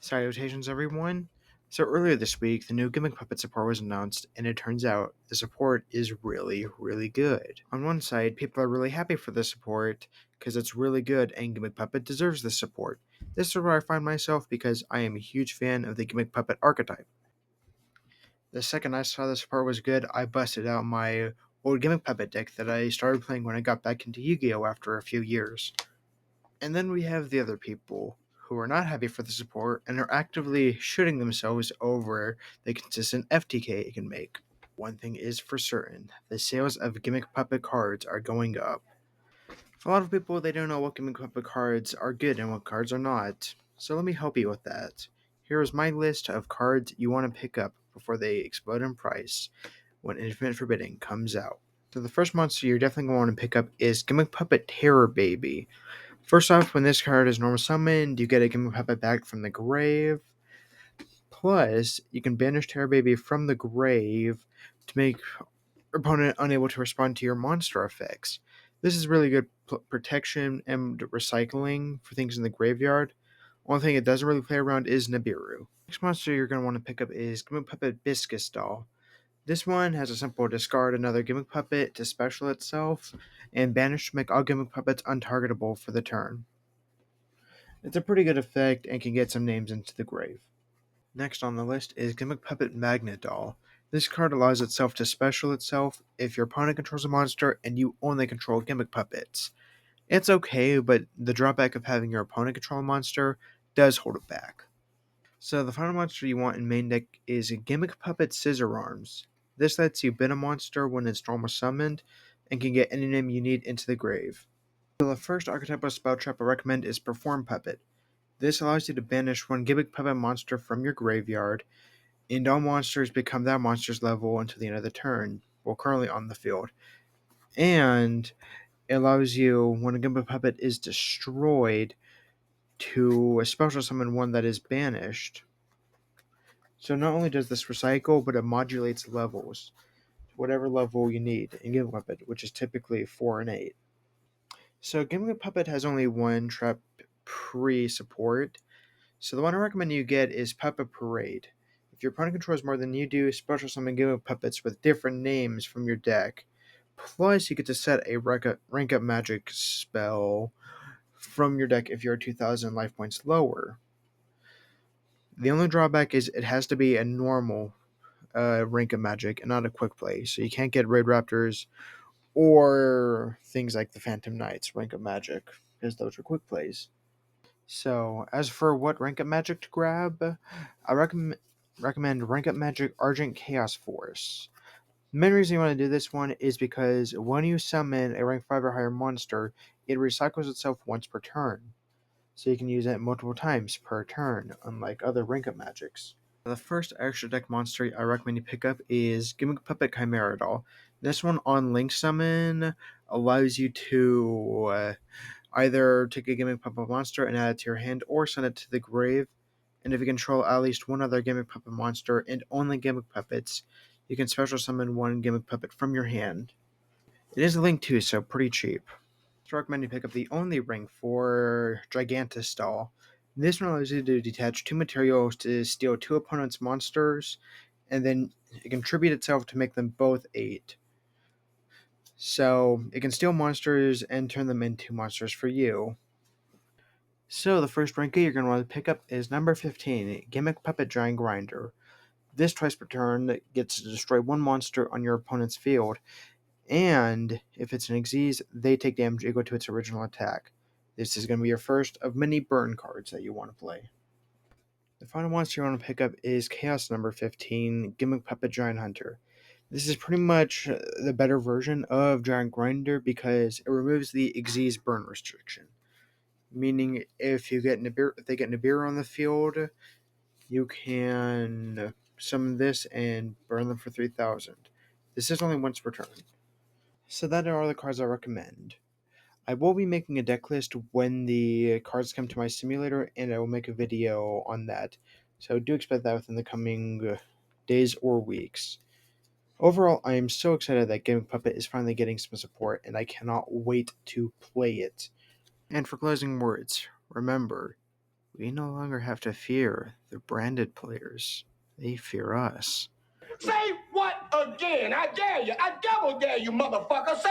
Salutations, everyone. So, earlier this week, the new Gimmick Puppet support was announced, and it turns out the support is really, really good. On one side, people are really happy for the support because it's really good, and Gimmick Puppet deserves this support. This is where I find myself because I am a huge fan of the Gimmick Puppet archetype. The second I saw the support was good, I busted out my old Gimmick Puppet deck that I started playing when I got back into Yu Gi Oh! After a few years. And then we have the other people who are not happy for the support and are actively shooting themselves over the consistent FTK it can make. One thing is for certain, the sales of Gimmick Puppet cards are going up. For a lot of people, they don't know what Gimmick Puppet cards are good and what cards are not, so let me help you with that. Here is my list of cards you want to pick up before they explode in price when Infinite Forbidding comes out. So the first monster you're definitely going to want to pick up is Gimmick Puppet Terror Baby. First off, when this card is normal summoned, you get a Gimmick Puppet back from the grave. Plus, you can banish Terror Baby from the grave to make your opponent unable to respond to your monster effects. This is really good protection and recycling for things in the graveyard. One thing it doesn't really play around is Nibiru. Next monster you're going to want to pick up is Gimmick Puppet Biscus Doll. This one has a simple discard another Gimmick Puppet to special itself, and banish to make all Gimmick Puppets untargetable for the turn. It's a pretty good effect and can get some names into the grave. Next on the list is Gimmick Puppet Magnet Doll. This card allows itself to special itself if your opponent controls a monster and you only control Gimmick Puppets. It's okay, but the drawback of having your opponent control a monster does hold it back. So the final monster you want in main deck is a Gimmick Puppet Scissor Arms. This lets you bin a monster when it's normal summoned and can get any name you need into the grave. So the first archetypal spell trap I recommend is Perform Puppet. This allows you to banish one Gimmick Puppet monster from your graveyard, and all monsters become that monster's level until the end of the turn, while currently on the field. And it allows you, when a Gimmick Puppet is destroyed, to special summon one that is banished. So not only does this recycle, but it modulates levels to whatever level you need in Gimmick Puppet, which is typically 4 and 8. So Gimmick Puppet has only one trap pre-support, so the one I recommend you get is Puppet Parade. If your opponent controls more than you do, special summon Gimmick Puppets with different names from your deck. Plus, you get to set a rank up magic spell from your deck if you're 2,000 life points lower. The only drawback is it has to be a normal rank up magic and not a quick play, so you can't get Raid Raptors or things like the Phantom Knights rank up magic, because those are quick plays. So, as for what rank up magic to grab, I recommend rank up magic Argent Chaos Force. The main reason you want to do this one is because when you summon a rank 5 or higher monster, it recycles itself once per turn. So you can use it multiple times per turn, unlike other rank up magics. The first extra deck monster I recommend you pick up is Gimmick Puppet Chimera Doll. This one on Link Summon allows you to either take a Gimmick Puppet monster and add it to your hand, or send it to the grave. And if you control at least one other Gimmick Puppet monster and only Gimmick Puppets, you can special summon one Gimmick Puppet from your hand. It is a Link too, so pretty cheap. I recommend you pick up the only ring for Gigantus Doll. This one allows you to detach 2 materials to steal 2 opponents' monsters, and then it can tribute itself to make them both 8. So it can steal monsters and turn them into monsters for you. So the first rank you're going to want to pick up is number 15, Gimmick Puppet Giant Grinder. This twice per turn gets to destroy one monster on your opponent's field, and if it's an Xyz, they take damage equal to its original attack. This is going to be your first of many burn cards that you want to play. The final monster you want to pick up is Chaos number 15, Gimmick Puppet Giant Hunter. This is pretty much the better version of Giant Grinder because it removes the Xyz burn restriction. Meaning, if they get Nibiru on the field, you can summon this and burn them for 3,000. This is only once per turn. So that are all the cards I recommend. I will be making a deck list when the cards come to my simulator, and I will make a video on that. So do expect that within the coming days or weeks. Overall, I am so excited that Gimmick Puppet is finally getting some support, and I cannot wait to play it. And for closing words, remember, We no longer have to fear the branded players. They fear us. Say what again? I dare you. I double dare you, motherfucker. Say